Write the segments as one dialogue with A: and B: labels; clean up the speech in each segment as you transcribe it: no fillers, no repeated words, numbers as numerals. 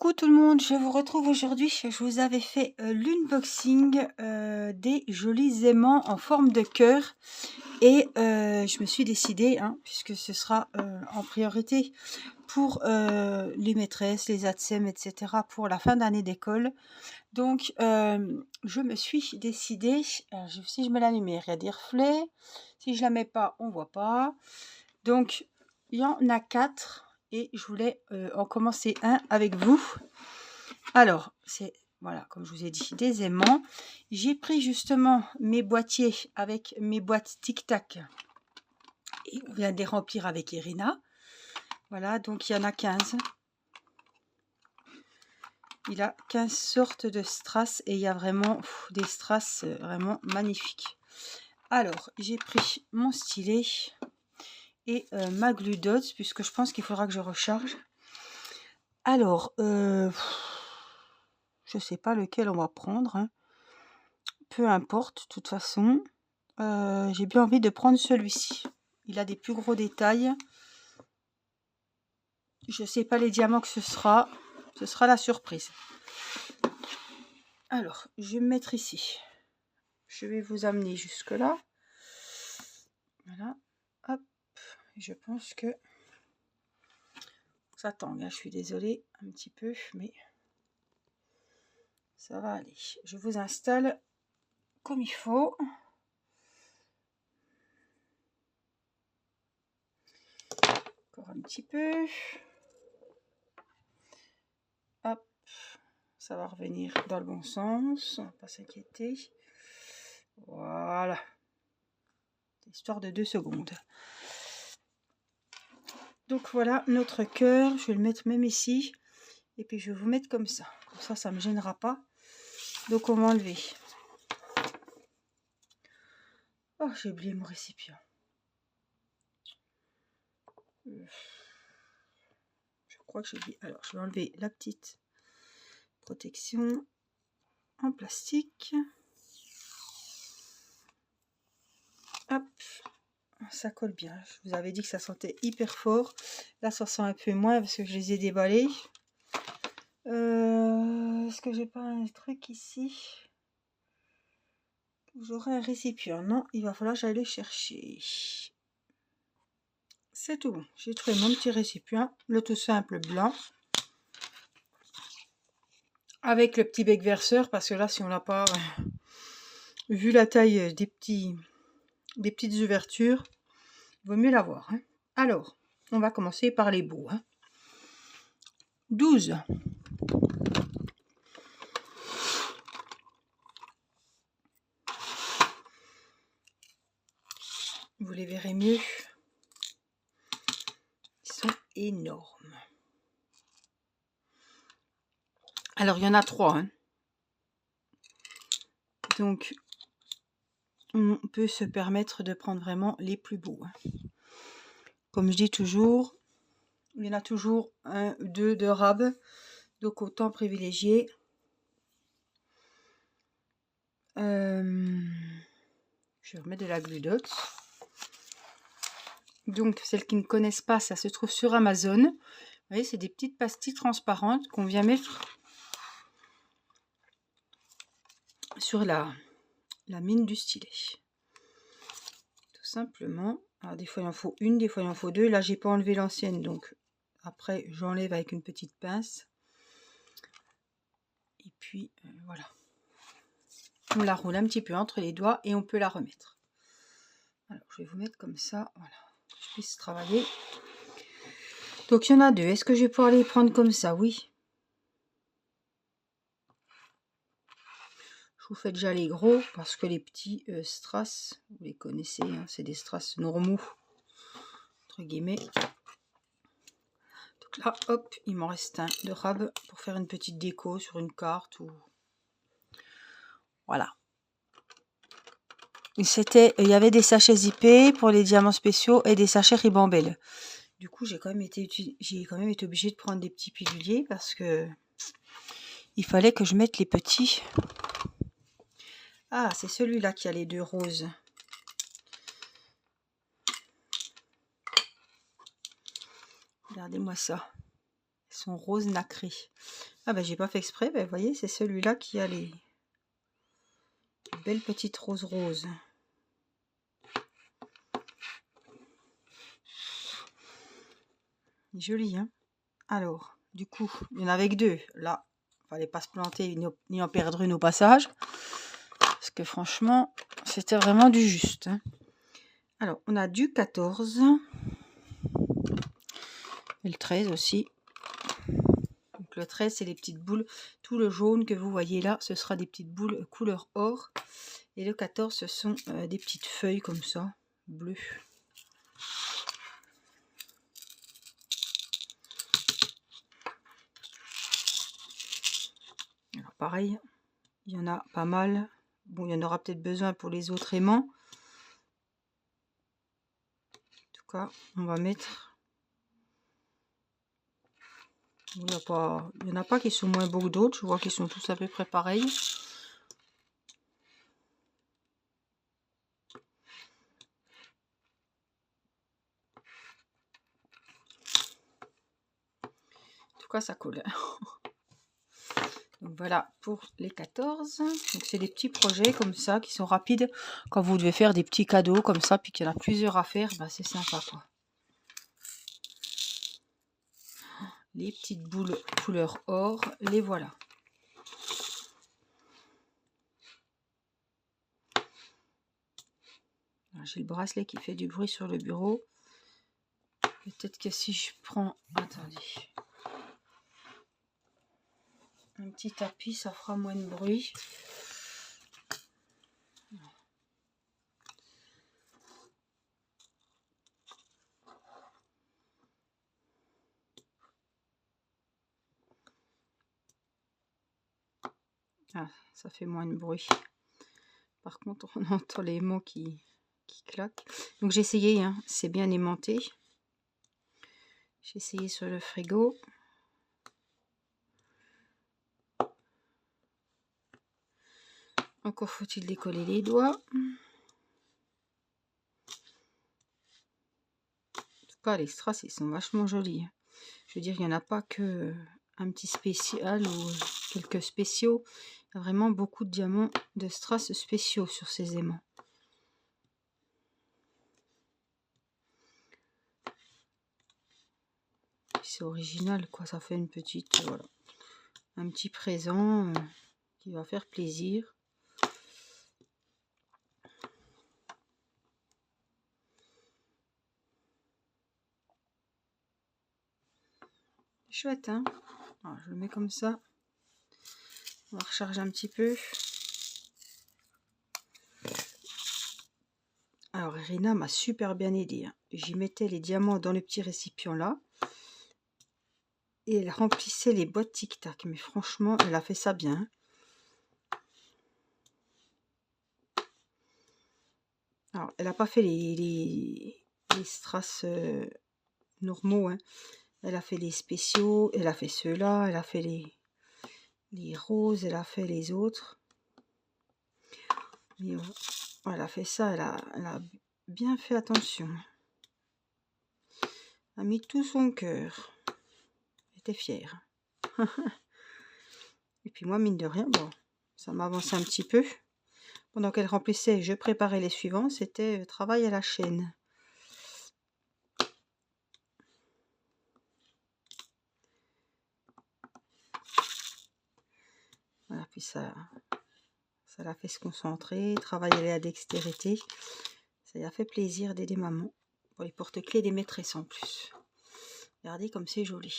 A: Coucou tout le monde, je vous retrouve aujourd'hui. Je vous avais fait l'unboxing des jolis aimants en forme de cœur et je me suis décidée, puisque ce sera en priorité pour les maîtresses, les ATSEM, etc. pour la fin d'année d'école. Donc je me suis décidée, si je mets la lumière, il y a des reflets, si je la mets pas, on voit pas. Donc il y en a 4. Et je voulais en commencer un avec vous. Alors, c'est, voilà, comme je vous ai dit, des aimants. J'ai pris justement mes boîtiers avec mes boîtes Tic Tac. Et on vient de les remplir avec Irina. Voilà, donc il y en a 15. Il a 15 sortes de strass et il y a vraiment des strass vraiment magnifiques. Alors, j'ai pris mon stylet et ma glue dots, puisque je pense qu'il faudra que je recharge. Alors, je sais pas lequel on va prendre. Peu importe, de toute façon. J'ai bien envie de prendre celui-ci. Il a des plus gros détails. Je sais pas les diamants que ce sera. Ce sera la surprise. Alors, je vais me mettre ici. Je vais vous amener jusque là. Voilà. Hop. Je pense que ça tangue. Je suis désolée un petit peu, mais ça va aller. Je vous installe comme il faut. Encore un petit peu. Hop. Ça va revenir dans le bon sens. On va pas s'inquiéter. Voilà. Histoire de 2 secondes. Donc voilà notre cœur. Je vais le mettre même ici. Et puis je vais vous mettre comme ça. Comme ça ne me gênera pas. Donc on va enlever. Oh, j'ai oublié mon récipient. Je crois que j'ai oublié. Alors je vais enlever la petite protection en plastique. Hop. Ça colle bien. Je vous avais dit que ça sentait hyper fort. Là ça sent un peu moins parce que je les ai déballés. Est-ce que j'ai pas un truc ici? J'aurai un récipient. Non, il va falloir que j'aille le chercher. C'est tout bon. J'ai trouvé mon petit récipient. Le tout simple blanc. Avec le petit bec verseur. Parce que là, si on l'a pas... vu la taille des petites ouvertures, il vaut mieux l'avoir. Alors, on va commencer par les bouts. 12. Vous les verrez mieux. Ils sont énormes. Alors, il y en a 3. Donc, on peut se permettre de prendre vraiment les plus beaux. Comme je dis toujours, il y en a toujours 1 ou 2 de rab. Donc, autant privilégier. Je vais remettre de la glue dots. Donc, celles qui ne connaissent pas, ça se trouve sur Amazon. Vous voyez, c'est des petites pastilles transparentes qu'on vient mettre sur la mine du stylet. Tout simplement. Alors, des fois, il en faut une, des fois, il en faut 2. Là, j'ai pas enlevé l'ancienne, donc après, j'enlève avec une petite pince. Et puis, voilà. On la roule un petit peu entre les doigts et on peut la remettre. Alors, je vais vous mettre comme ça, voilà. Je puisse travailler. Donc il y en a 2. Est-ce que je vais pouvoir les prendre comme ça? Oui. Je vous fais déjà les gros parce que les petits strass, vous les connaissez, c'est des strass normaux, entre guillemets. Donc là, hop, il m'en reste un de rab pour faire une petite déco sur une carte ou voilà. Il y avait des sachets zippés pour les diamants spéciaux et des sachets ribambelle. Du coup, j'ai quand même été obligée de prendre des petits piluliers parce que il fallait que je mette les petits. Ah, c'est celui-là qui a les 2 roses. Regardez-moi ça. Elles sont roses nacrées. Ah ben j'ai pas fait exprès, ben, vous voyez, c'est celui-là qui a les belles petites roses roses. Joli, hein. Alors, du coup, il y en avait que 2. Là, fallait pas se planter ni en perdre une au passage. Parce que franchement, c'était vraiment du juste. Hein. Alors, on a du 14. Et le 13 aussi. Donc le 13, c'est les petites boules. Tout le jaune que vous voyez là, ce sera des petites boules couleur or. Et le 14, ce sont des petites feuilles comme ça, bleues. Alors pareil, il y en a pas mal. Bon, il y en aura peut-être besoin pour les autres aimants. En tout cas, on va mettre... Il n'y en a pas qui sont moins beaux que d'autres. Je vois qu'ils sont tous à peu près pareils. En tout cas, ça colle. Donc voilà pour les 14. Donc c'est des petits projets comme ça qui sont rapides. Quand vous devez faire des petits cadeaux comme ça, puis qu'il y en a plusieurs à faire, bah c'est sympa quoi. Les petites boules couleur or, les voilà. J'ai le bracelet qui fait du bruit sur le bureau. Peut-être que si je prends... Attendez. Un petit tapis, ça fera moins de bruit. Ah, ça fait moins de bruit. Par contre, on entend les mots qui claquent. Donc j'ai essayé, hein, c'est bien aimanté. J'ai essayé sur le frigo. Encore faut-il décoller les doigts. En tout cas, les strass, ils sont vachement jolis. Je veux dire, il n'y en a pas que un petit spécial ou quelques spéciaux. Il y a vraiment beaucoup de diamants de strass spéciaux sur ces aimants. C'est original, quoi. Ça fait une petite, voilà, un petit présent qui va faire plaisir. Chouette, hein. Alors, je le mets comme ça. On va recharger un petit peu. Alors, Irina m'a super bien aidé. Hein. J'y mettais les diamants dans le petit récipient là. Et elle remplissait les boîtes tic-tac. Mais franchement, elle a fait ça bien. Alors, elle n'a pas fait les strass normaux. Hein. Elle a fait les spéciaux. Elle a fait ceux-là. Elle a fait les roses. Elle a fait les autres. Et, elle a fait ça. Elle a bien fait attention. Elle a mis tout son cœur. Elle était fière. Et puis moi, mine de rien, bon, ça m'a avancé un petit peu. Pendant qu'elle remplissait, je préparais les suivants. C'était travail à la chaîne. Voilà, puis ça l'a fait se concentrer, travailler la dextérité. Ça lui a fait plaisir d'aider maman. Pour les porte-clés des maîtresses en plus. Regardez comme c'est joli.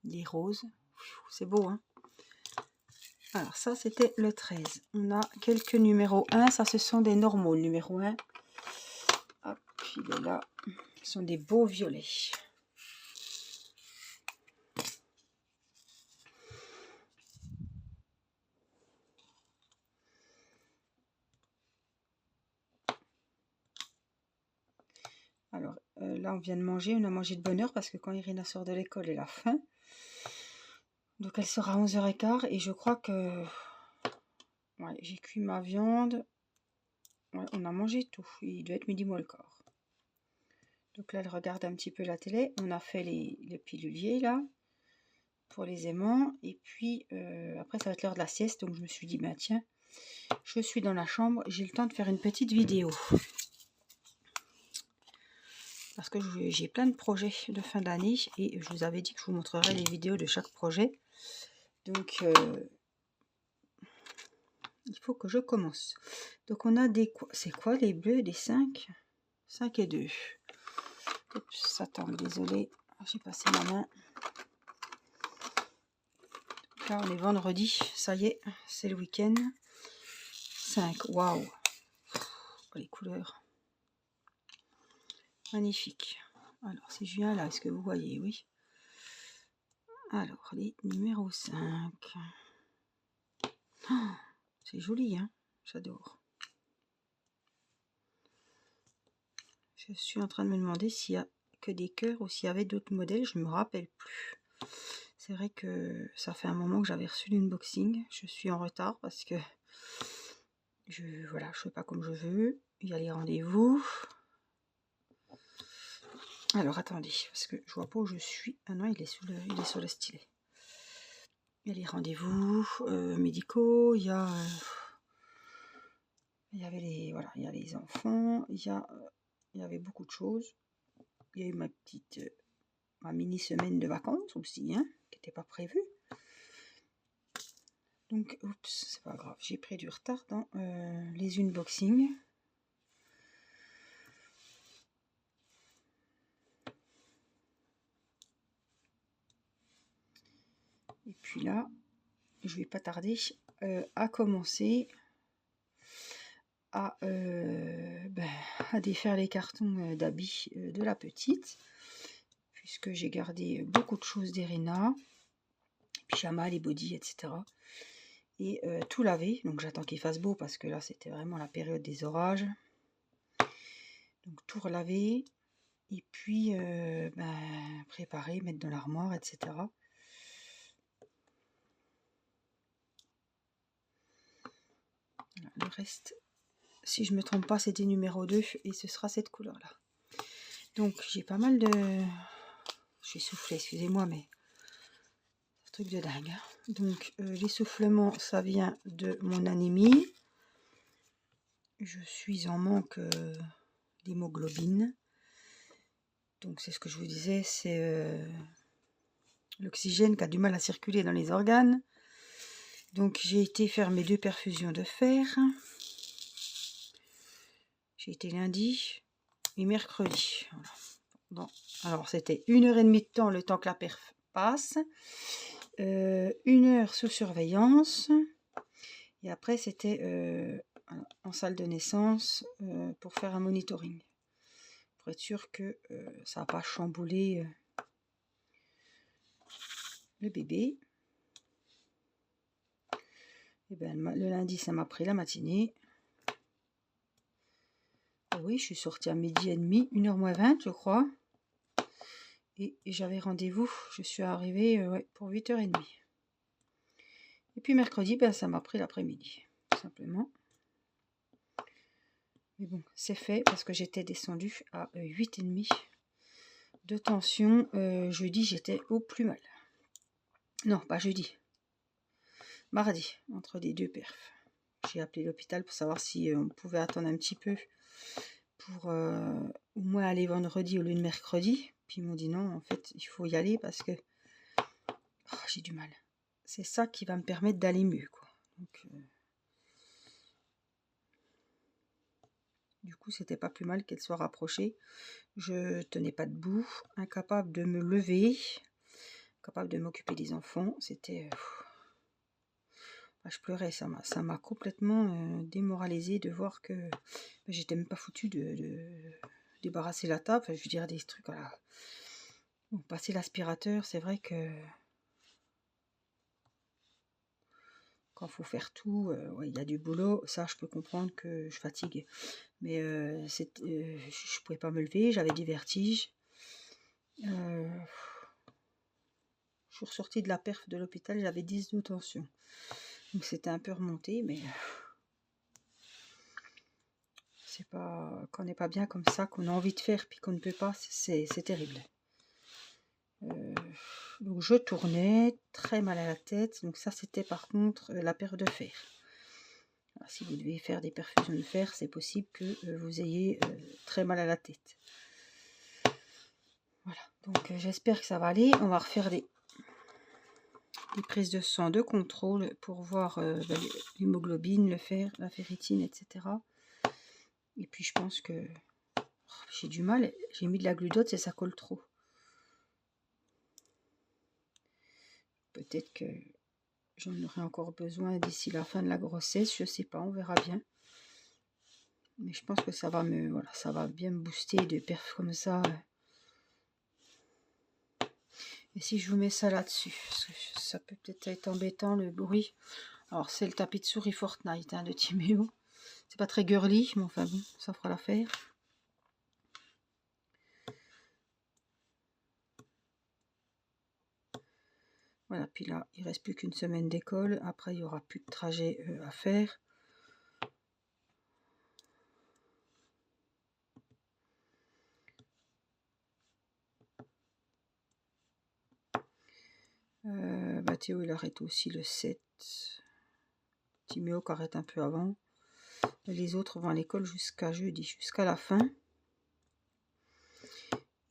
A: Les roses. C'est beau, hein. Alors ça, c'était le 13. On a quelques numéros 1. Ça, ce sont des normaux, le numéro 1. Hop, il est là. Ce sont des beaux violets. Alors là, on vient de manger. On a mangé de bonne heure parce que quand Irina sort de l'école, elle a faim. Donc elle sera à 11h15 et je crois que ouais, j'ai cuit ma viande. Ouais, on a mangé tout. Il doit être midi moins le quart. Donc là, elle regarde un petit peu la télé. On a fait les piluliers là pour les aimants. Et puis après, ça va être l'heure de la sieste. Donc je me suis dit, bah tiens, je suis dans la chambre. J'ai le temps de faire une petite vidéo. Parce que j'ai plein de projets de fin d'année. Et je vous avais dit que je vous montrerai les vidéos de chaque projet. Donc il faut que je commence. Donc on a des... C'est quoi les bleus? Des 5 et 2. Oups, attends, désolé. J'ai passé ma main. Là, on est vendredi. Ça y est, c'est le week-end. 5. Waouh. Les couleurs. Magnifique. Alors, si je viens là, est-ce que vous voyez? Oui. Alors, les numéros 5. Oh, c'est joli, hein? J'adore. Je suis en train de me demander s'il y a que des cœurs ou s'il y avait d'autres modèles. Je ne me rappelle plus. C'est vrai que ça fait un moment que j'avais reçu l'unboxing. Je suis en retard parce que je ne fais pas comme je veux. Il y a les rendez-vous. Alors attendez, parce que je vois pas où je suis. Ah non, il est sur le stylet. Il y a les rendez-vous médicaux. Il y a il y avait les il y a les enfants. Il y avait beaucoup de choses. Il y a eu ma mini semaine de vacances aussi, hein, qui n'était pas prévue. Donc, oups, c'est pas grave, j'ai pris du retard dans les unboxings. Et puis là, je vais pas tarder à commencer à défaire les cartons d'habits de la petite, puisque j'ai gardé beaucoup de choses d'Irina, pyjama, les bodys, etc. Et tout laver, donc j'attends qu'il fasse beau parce que là c'était vraiment la période des orages. Donc tout relaver et puis préparer, mettre dans l'armoire, etc. Voilà, le reste, si je me trompe pas, c'était numéro 2 et ce sera cette couleur là. Donc j'ai pas mal de... Je suis soufflée, excusez-moi, mais c'est un truc de dingue, hein. Donc l'essoufflement, ça vient de mon anémie. Je suis en manque d'hémoglobine. Donc c'est ce que je vous disais, c'est l'oxygène qui a du mal à circuler dans les organes. Donc j'ai été faire mes 2 perfusions de fer. J'ai été lundi et mercredi. Voilà. Bon, alors c'était 1h30 de temps, le temps que la perf passe. 1 heure sous surveillance. Et après c'était en salle de naissance pour faire un monitoring. Pour être sûr que ça n'a pas chamboulé le bébé. Et ben, le lundi, ça m'a pris la matinée. Et oui, je suis sortie à 12h30, 1h moins 20, je crois. Et j'avais rendez-vous, je suis arrivée pour 8h30. Et puis mercredi, ben, ça m'a pris l'après-midi, tout simplement. Mais bon, c'est fait parce que j'étais descendue à 8,5 de tension. Jeudi, j'étais au plus mal. Non, pas jeudi. Mardi, entre les 2 perfs. J'ai appelé l'hôpital pour savoir si on pouvait attendre un petit peu pour au moins aller vendredi au lieu de mercredi. Puis ils m'ont dit non, en fait, il faut y aller parce que j'ai du mal. C'est ça qui va me permettre d'aller mieux, quoi. Donc, du coup, c'était pas plus mal qu'elle soit rapprochée. Je tenais pas debout, incapable de me lever, incapable de m'occuper des enfants. C'était... je pleurais, ça m'a complètement démoralisée de voir que j'étais même pas foutue de débarrasser la table. Enfin, je veux dire, des trucs, voilà. Bon, passer l'aspirateur, c'est vrai que quand il faut faire tout, il y a du boulot. Ça, je peux comprendre que je fatigue. Mais je pouvais pas me lever, j'avais des vertiges. Je suis ressortie de la perf de l'hôpital, j'avais 10 de tension. Donc c'était un peu remonté, mais C'est pas quand on n'est pas bien comme ça, qu'on a envie de faire puis qu'on ne peut pas, c'est terrible. Donc je tournais, très mal à la tête. Donc ça c'était par contre la paire de fer. Alors, si vous devez faire des perfusions de fer, c'est possible que vous ayez très mal à la tête. Voilà, donc j'espère que ça va aller. On va refaire des prises de sang de contrôle pour voir l'hémoglobine, le fer, la ferritine, etc. Et puis je pense que j'ai du mal, j'ai mis de la glucote et ça colle trop. Peut-être que j'en aurai encore besoin d'ici la fin de la grossesse, je sais pas, on verra bien. Mais je pense que ça va ça va bien me booster de perf comme ça. Et si je vous mets ça là-dessus, parce que ça peut peut-être être embêtant le bruit. Alors c'est le tapis de souris Fortnite de Timéo. C'est pas très girly, mais enfin bon, ça fera l'affaire. Voilà, puis là, il reste plus qu'une semaine d'école. Après, il n'y aura plus de trajet à faire. Théo, il arrête aussi le 7. Timéo qui arrête un peu avant. Les autres vont à l'école jusqu'à jeudi, jusqu'à la fin.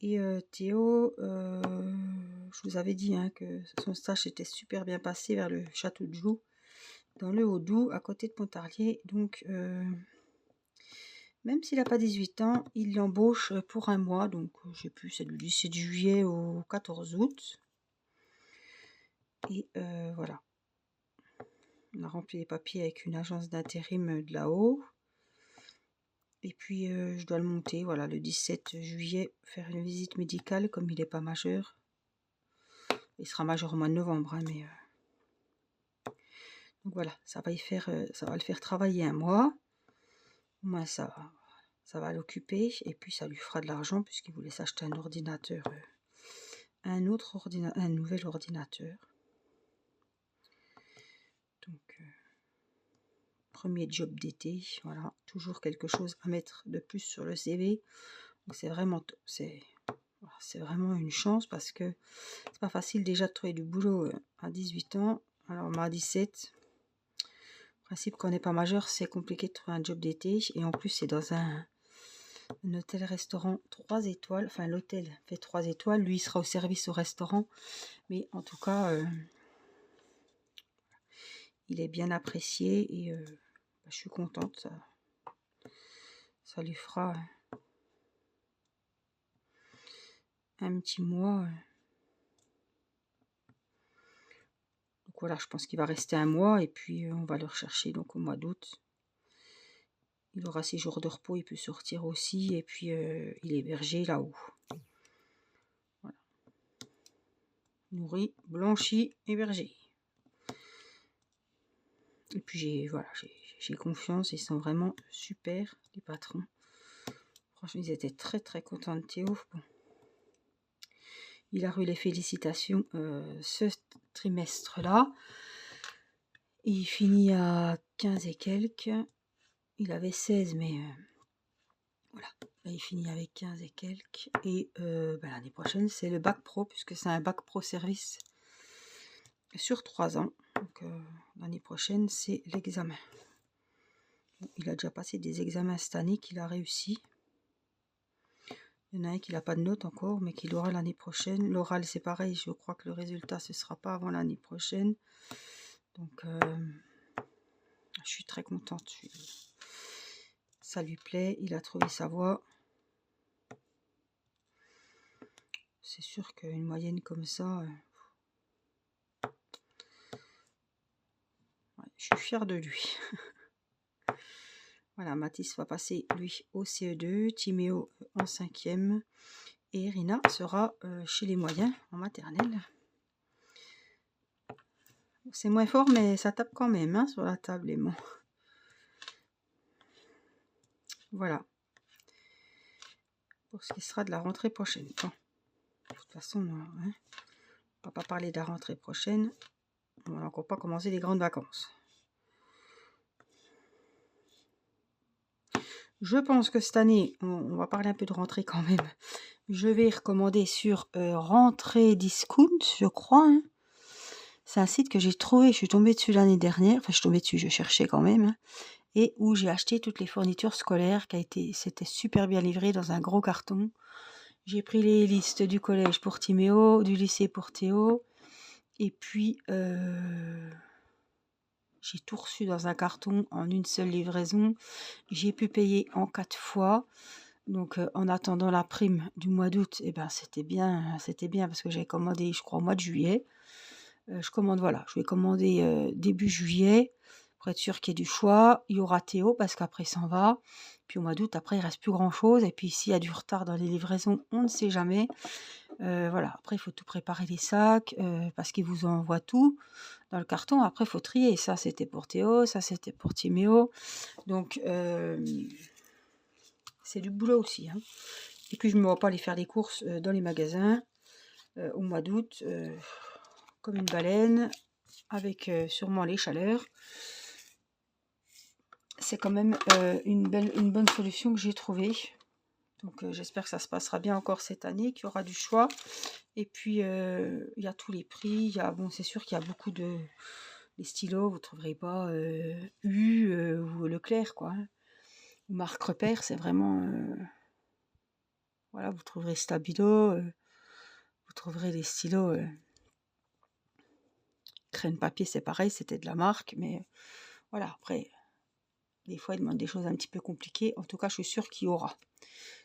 A: Et Théo, je vous avais dit que son stage était super bien passé vers le château de Joux, dans le Haut-Doubs, à côté de Pontarlier. Donc, même s'il n'a pas 18 ans, il l'embauche pour un mois. Donc, je sais plus, c'est du 17 juillet au 14 août. Et voilà. On a rempli les papiers avec une agence d'intérim de là-haut. Et puis, je dois le monter, voilà, le 17 juillet, faire une visite médicale, comme il n'est pas majeur. Il sera majeur au mois de novembre, hein, mais... Donc voilà, ça va le faire travailler un mois. Au moins, ça va l'occuper. Et puis, ça lui fera de l'argent, puisqu'il voulait s'acheter un ordinateur. Un nouvel ordinateur. Donc... premier job d'été, voilà, toujours quelque chose à mettre de plus sur le CV. Donc c'est vraiment une chance parce que c'est pas facile déjà de trouver du boulot à 18 ans. Alors moi à 17, en principe quand on n'est pas majeur, c'est compliqué de trouver un job d'été et en plus c'est dans un hôtel-restaurant 3 étoiles. Enfin l'hôtel fait 3 étoiles, lui il sera au service au restaurant, mais en tout cas il est bien apprécié et je suis contente. Ça lui fera un petit mois. Donc voilà, je pense qu'il va rester un mois et puis on va le rechercher donc au mois d'août. Il aura 6 jours de repos, il peut sortir aussi et puis il est hébergé là-haut. Voilà. Nourri, blanchi, hébergé. Et puis j'ai confiance, ils sont vraiment super les patrons. Franchement, ils étaient très très contents de Théo. Bon. Il a eu les félicitations ce trimestre-là. Il finit à 15 et quelques. Il avait 16, mais voilà. Là, il finit avec 15 et quelques. Et l'année prochaine, c'est le bac pro, puisque c'est un bac pro service sur 3 ans. Donc l'année prochaine, c'est l'examen. Bon, il a déjà passé des examens cette année qu'il a réussi. Il y en a un qui n'a pas de note encore, mais qui l'aura l'année prochaine. L'oral, c'est pareil. Je crois que le résultat, ce ne sera pas avant l'année prochaine. Donc, je suis très contente. Ça lui plaît. Il a trouvé sa voie. C'est sûr qu'une moyenne comme ça... je suis fière de lui. Voilà, Mathis va passer, lui, au CE2. Timéo en 5e. Et Rina sera chez les moyens, en maternelle. C'est moins fort, mais ça tape quand même hein, sur la table, les mots. Voilà. Pour ce qui sera de la rentrée prochaine. Bon. De toute façon, on va pas parler de la rentrée prochaine. On va encore pas commencer les grandes vacances. Je pense que cette année, on va parler un peu de rentrée quand même. Je vais recommander sur Rentrée Discount, je crois. Hein. C'est un site que j'ai trouvé, je suis tombée dessus l'année dernière. Enfin, je suis tombée dessus, je cherchais quand même. Hein, et où j'ai acheté toutes les fournitures scolaires, c'était super bien livré dans un gros carton. J'ai pris les listes du collège pour Timéo, du lycée pour Théo. Et puis, j'ai tout reçu dans un carton en une seule livraison. J'ai pu payer en 4 fois. Donc, en attendant la prime du mois d'août, eh ben, c'était bien parce que j'ai commandé, je crois, au mois de juillet. Je vais commander début juillet pour être sûr qu'il y ait du choix. Il y aura Théo parce qu'après, il s'en va. Puis au mois d'août, après, il reste plus grand-chose. Et puis, s'il y a du retard dans les livraisons, on ne sait jamais. Voilà, après, il faut tout préparer les sacs parce qu'ils vous envoient tout dans le carton. Après, il faut trier. Ça, c'était pour Théo, ça, c'était pour Timéo. Donc, c'est du boulot aussi. Hein. Et puis, je ne me vois pas aller faire les courses dans les magasins au mois d'août, comme une baleine, avec sûrement les chaleurs. C'est quand même une bonne solution que j'ai trouvée. Donc, j'espère que ça se passera bien encore cette année, qu'il y aura du choix. Et puis, il y a tous les prix. C'est sûr qu'il y a beaucoup de... Les stylos, vous ne trouverez pas ou Leclerc, quoi. Hein. Ou Marque Repère, c'est vraiment... voilà, vous trouverez Stabilo, vous trouverez les stylos... Crème papier, c'est pareil, c'était de la marque. Mais voilà, après, des fois, ils demandent des choses un petit peu compliquées. En tout cas, je suis sûre qu'il y aura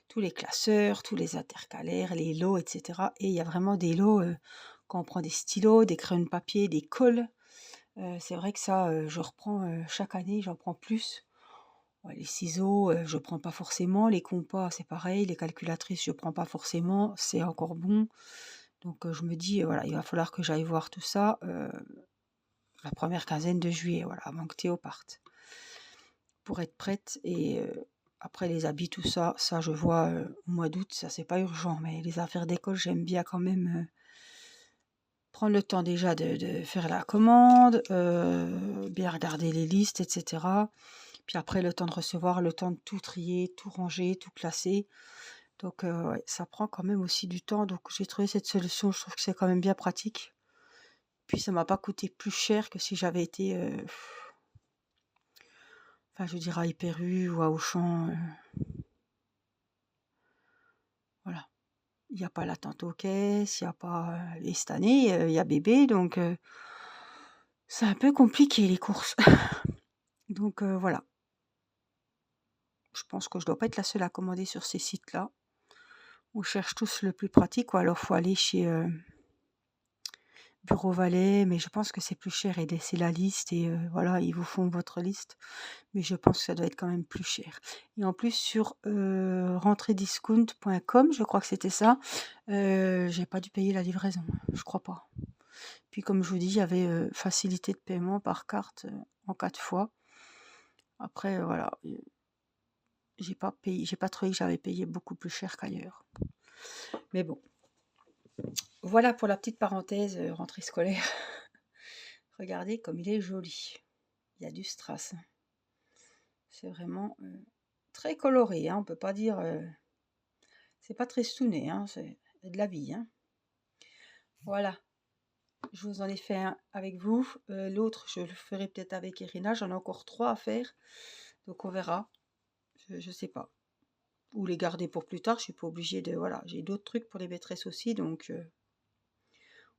A: tous les classeurs, tous les intercalaires, les lots, etc. Et il y a vraiment des lots, quand on prend des stylos, des crayons de papier, des cols. C'est vrai que ça, je reprends chaque année, j'en prends plus. Ouais, les ciseaux, je prends pas forcément. Les compas, c'est pareil. Les calculatrices, je prends pas forcément. C'est encore bon. Donc, je me dis, voilà, il va falloir que j'aille voir tout ça la première quinzaine de juillet, voilà, avant que Théo parte. Pour être prête. Et après, les habits, tout ça, je vois au mois d'août. Ça, c'est pas urgent. Mais les affaires d'école, j'aime bien quand même... prendre le temps déjà de faire la commande, bien regarder les listes, etc. Puis après, le temps de recevoir, le temps de tout trier, tout ranger, tout classer. Donc, ouais, ça prend quand même aussi du temps. Donc, j'ai trouvé cette solution. Je trouve que c'est quand même bien pratique. Puis, ça m'a pas coûté plus cher que si j'avais été... enfin, je dirais à Hyper U ou à Auchan. Voilà. Il n'y a pas l'attente aux caisses, il n'y a pas... et cette année, il y a bébé. Donc, c'est un peu compliqué, les courses. Donc, voilà. Je pense que je dois pas être la seule à commander sur ces sites-là. On cherche tous le plus pratique, ou alors faut aller chez Bureau Valet, mais je pense que c'est plus cher et c'est la liste et voilà, ils vous font votre liste. Mais je pense que ça doit être quand même plus cher. Et en plus sur rentrediscount.com, je crois que c'était ça, j'ai pas dû payer la livraison, je crois pas. Puis comme je vous dis, il y avait facilité de paiement par carte en 4 fois. Après, voilà, j'ai pas trouvé que j'avais payé beaucoup plus cher qu'ailleurs. Mais bon, voilà pour la petite parenthèse rentrée scolaire. Regardez comme il est joli. Il y a du strass. C'est vraiment très coloré. Hein. On peut pas dire... c'est pas très stouné. Hein. C'est de la vie. Hein. Voilà. Je vous en ai fait un avec vous. L'autre, je le ferai peut-être avec Irina. J'en ai encore 3 à faire. Donc on verra. Je sais pas. Ou les garder pour plus tard. Je suis pas obligée de... Voilà. J'ai d'autres trucs pour les maîtresses aussi. Donc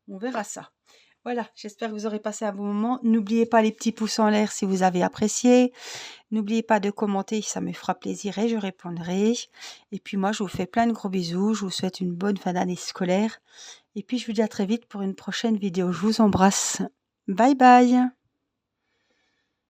A: on verra ça. Voilà, j'espère que vous aurez passé un bon moment. N'oubliez pas les petits pouces en l'air si vous avez apprécié. N'oubliez pas de commenter, ça me fera plaisir et je répondrai. Et puis moi, je vous fais plein de gros bisous. Je vous souhaite une bonne fin d'année scolaire. Et puis, je vous dis à très vite pour une prochaine vidéo. Je vous embrasse. Bye bye.